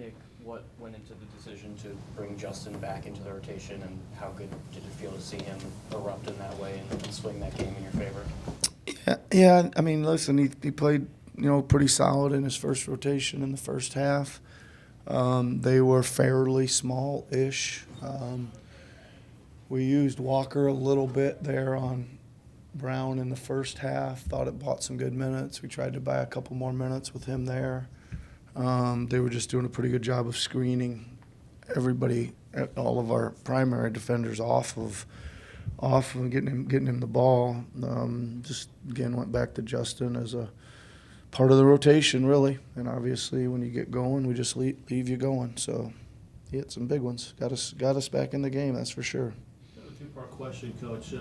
Nick, what went into the decision to bring Justin back into the rotation, and how good did it feel to see him erupt in that way and swing that game in your favor? Yeah. I mean, listen, he played, pretty solid in his first rotation in the first half. They were fairly small-ish. We used Walker a little bit there on Brown in the first half. Thought it bought some good minutes. We tried to buy a couple more minutes with him there. They were just doing a pretty good job of screening everybody, all of our primary defenders off of getting him the ball. Just again went back to Justin as a part of the rotation, really. And obviously, when you get going, we just leave you going. So he hit some big ones. Got us back in the game, that's for sure. A two-part question, Coach.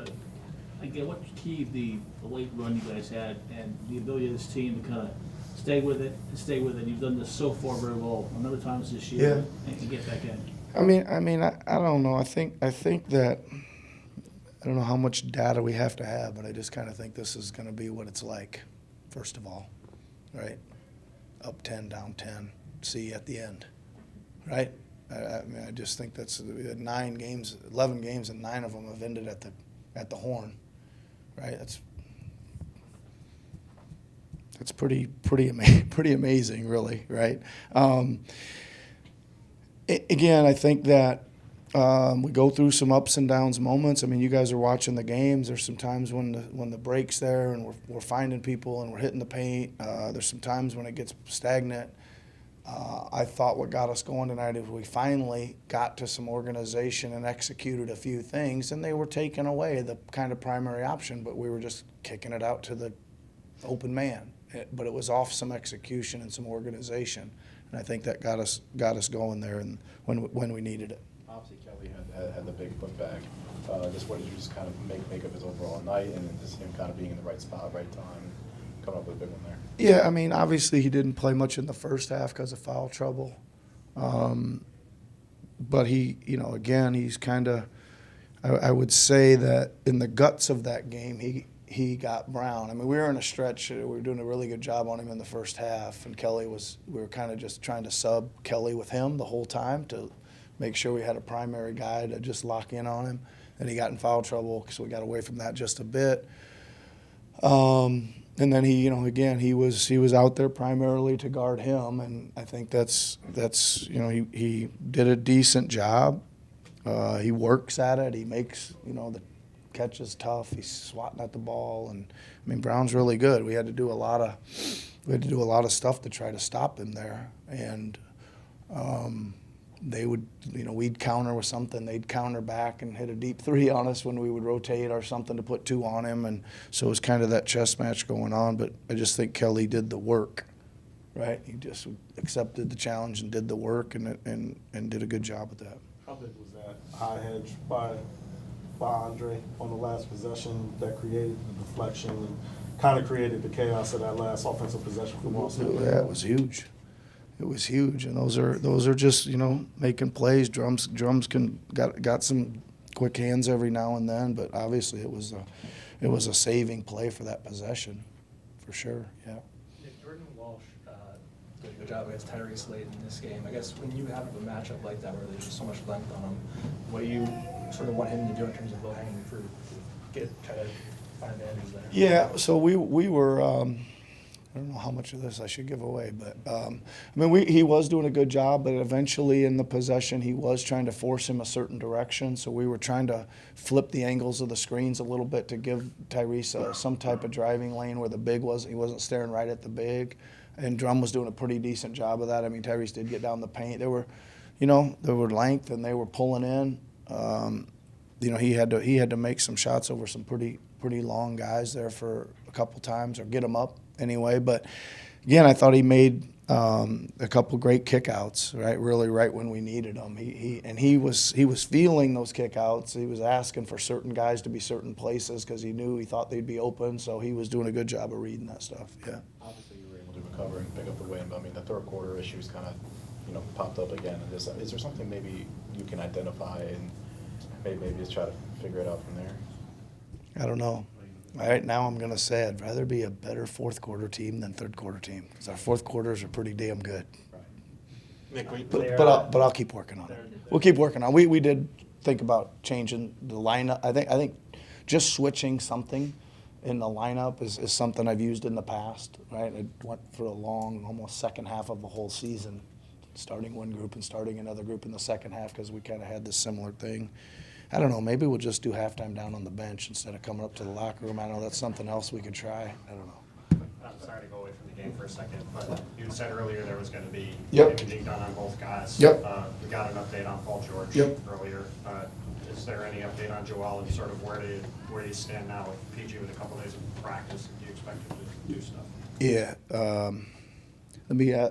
Again, what key the late run you guys had and the ability of this team to kind of stay with it. You've done this so far very well a number of times this year, and get back in. I don't know. I think that I don't know how much data we have to have, but I just kind of think this is going to be what it's like. First of all, right? Up 10, down 10. See you at the end, right? I just think that's 9 games, 11 games, and 9 of them have ended at the horn, right? That's pretty amazing, really, right? Again, I think that we go through some ups and downs moments. I mean, you guys are watching the games. There's some times when the break's there and we're finding people and we're hitting the paint. There's some times when it gets stagnant. I thought what got us going tonight is we finally got to some organization and executed a few things, and they were taking away the kind of primary option, but we were just kicking it out to the open man. But it was off some execution and some organization, and I think that got us going there and when we needed it. Obviously, Kelly had the big putback. Just what did you just kind of make of his overall night, and then just him kind of being in the right spot, right time, coming up with a big one there? Yeah, I mean, obviously he didn't play much in the first half because of foul trouble. But he, again, he's kind of, I would say that in the guts of that game, he got Brown. I mean, we were in a stretch. We were doing a really good job on him in the first half, and we were kind of just trying to sub Kelly with him the whole time to make sure we had a primary guy to just lock in on him. And he got in foul trouble, so we got away from that just a bit. And then he was out there primarily to guard him, and I think that's he did a decent job. He works at it. He makes the catches tough. He's swatting at the ball, and I mean Brown's really good. We had to do a lot of stuff to try to stop him there, and they would, we'd counter with something. They'd counter back and hit a deep 3 on us when we would rotate or something to put 2 on him. And so it was kind of that chess match going on. But I just think Kelly did the work, right? He just accepted the challenge and did the work and did a good job with that. How big was that high hedge by Andre on the last possession that created the deflection and kind of created the chaos of that last offensive possession for Boston? Yeah, it was huge. It was huge, and those are just making plays. Drums got some quick hands every now and then, but obviously it was a saving play for that possession, for sure. Yeah. Nick, Jordan Walsh did a good job against Tyrese late in this game. I guess when you have a matchup like that where there's just so much length on him, what you sort of want him to do in terms of low-hanging fruit, try to find advantage there. Yeah. So we were. I don't know how much of this I should give away, but he was doing a good job, but eventually in the possession he was trying to force him a certain direction, so we were trying to flip the angles of the screens a little bit to give Tyrese some type of driving lane where the big was. He wasn't staring right at the big, and Drum was doing a pretty decent job of that. I mean, Tyrese did get down the paint. There were length, and they were pulling in. He had to make some shots over some pretty long guys there for a couple times, or get them up anyway. But again, I thought he made a couple great kickouts, right? Really, right when we needed them. He was feeling those kickouts. He was asking for certain guys to be certain places because he thought they'd be open. So he was doing a good job of reading that stuff. Yeah. Obviously, you were able to recover and pick up the win. But I mean, the third quarter issues kind of popped up again. And is there something maybe you can identify and maybe just try to figure it out from there? I don't know. Right now, I'm going to say I'd rather be a better fourth quarter team than third quarter team because our fourth quarters are pretty damn good. Right. Nick, we, But I'll keep working on it. We'll keep working on it. We did think about changing the lineup. I think just switching something in the lineup is something I've used in the past, right? I went for a long, almost second half of the whole season, starting one group and starting another group in the second half because we kind of had this similar thing. I don't know, maybe we'll just do halftime down on the bench instead of coming up to the locker room. I know that's something else we could try. I don't know. I'm sorry to go away from the game for a second, but you said earlier there was going to be Yep. imaging done on both guys. Yep. We got an update on Paul George Yep. earlier. Is there any update on Joel and sort of where you stand now with PG with a couple days of practice? Do you expect him to do stuff? Yeah.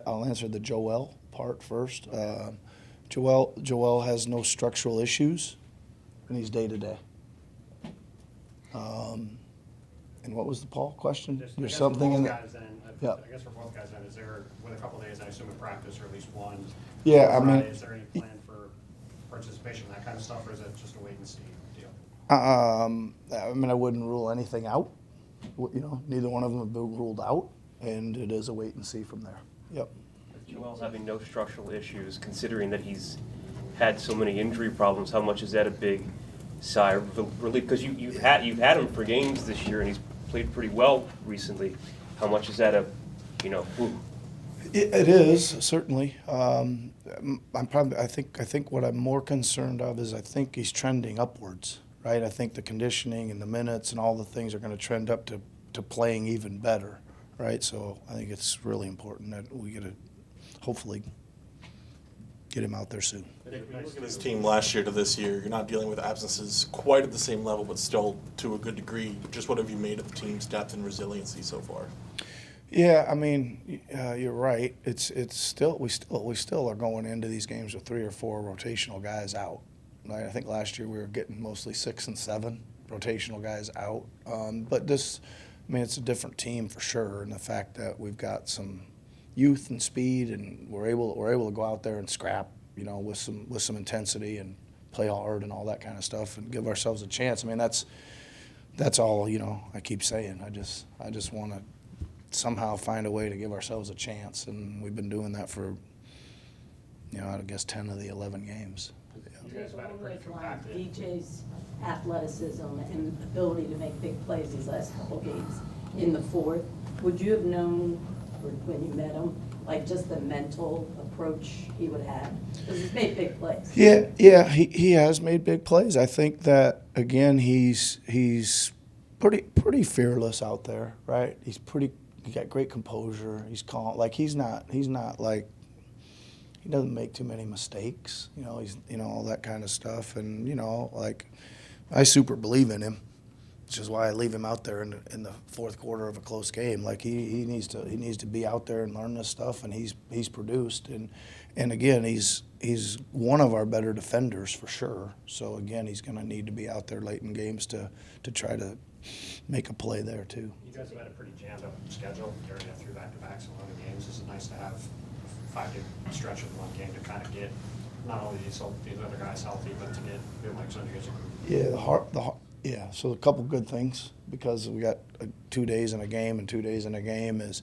I'll answer the Joel part first. Joel has no structural issues, and he's day-to-day. And what was the Paul question? Just, I There's guess something for in both the... guys then, Yeah. I guess for both guys then, is there, with a couple days, I assume, of practice, or at least one? Yeah, I on mean- Friday, is there any plan for participation, that kind of stuff, or is it just a wait and see deal? I mean, I wouldn't rule anything out. You know, neither one of them have been ruled out, and it is a wait and see from there. Yep. Joel's having no structural issues, considering that he's had so many injury problems. How much is that a big sigh of relief? Because you've had him for games this year, and he's played pretty well recently. How much is that a, ooh. It is certainly. I think what I'm more concerned of is I think he's trending upwards, right? I think the conditioning and the minutes and all the things are going to trend up to playing even better, right? So I think it's really important that we get to hopefully get him out there soon. Nick, when you look at his team last year to this year, you're not dealing with absences quite at the same level, but still to a good degree. Just what have you made of the team's depth and resiliency so far? Yeah, I mean, you're right. It's still we still are going into these games with 3 or 4 rotational guys out. Right? I think last year we were getting mostly 6 and 7 rotational guys out. But this, I mean, it's a different team for sure, and the fact that we've got some youth and speed, and we're able to go out there and scrap, with some intensity and play hard and all that kind of stuff, and give ourselves a chance. I mean, that's all. I keep saying. I just want to somehow find a way to give ourselves a chance, and we've been doing that for, I guess 10 of the 11 games. You guys have had a pretty compacted. DJ's athleticism and ability to make big plays these last couple games in the fourth, would you have known when you met him, like just the mental approach he would have? Because he's made big plays. Yeah, he has made big plays. I think that again he's pretty fearless out there, right? He got great composure. He's calm. Like he's not like, he doesn't make too many mistakes. He's all that kind of stuff. And like I super believe in him, which is why I leave him out there in the fourth quarter of a close game. Like he needs to be out there and learn this stuff, and he's produced. And again, he's one of our better defenders for sure. So again, he's going to need to be out there late in games to try to make a play there too. You guys have had a pretty jammed up schedule. You already have 3 back-to-backs in 11 games. This is nice to have a 5-game stretch of one game to kind of get not only these other guys healthy, but to get like some of you guys a group. Yeah, so a couple good things, because we got 2 days in a game, and 2 days in a game is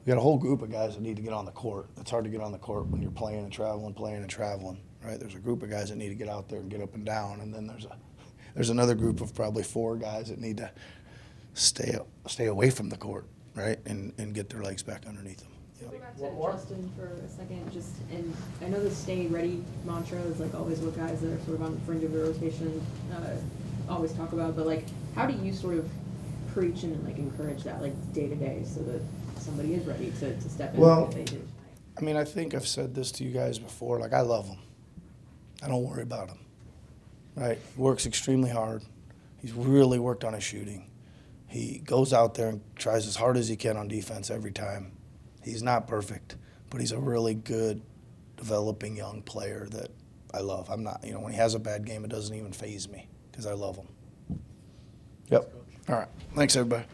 we got a whole group of guys that need to get on the court. It's hard to get on the court when you're playing and traveling, right? There's a group of guys that need to get out there and get up and down, and then there's another group of probably 4 guys that need to stay away from the court, right, and get their legs back underneath them. Go back to Justin for a second, and I know the stay ready mantra is like always what guys that are sort of on the fringe of the rotation always talk about, but like how do you sort of preach and like encourage that like day to day so that somebody is ready to step in if they do? I mean, I think I've said this to you guys before, like I love him. I don't worry about him, right? He works extremely hard. He's really worked on his shooting. He goes out there and tries as hard as he can on defense every time. He's not perfect, but he's a really good, developing young player that I love. I'm not, when he has a bad game, it doesn't even faze me because I love him. Yep. All right. Thanks, everybody.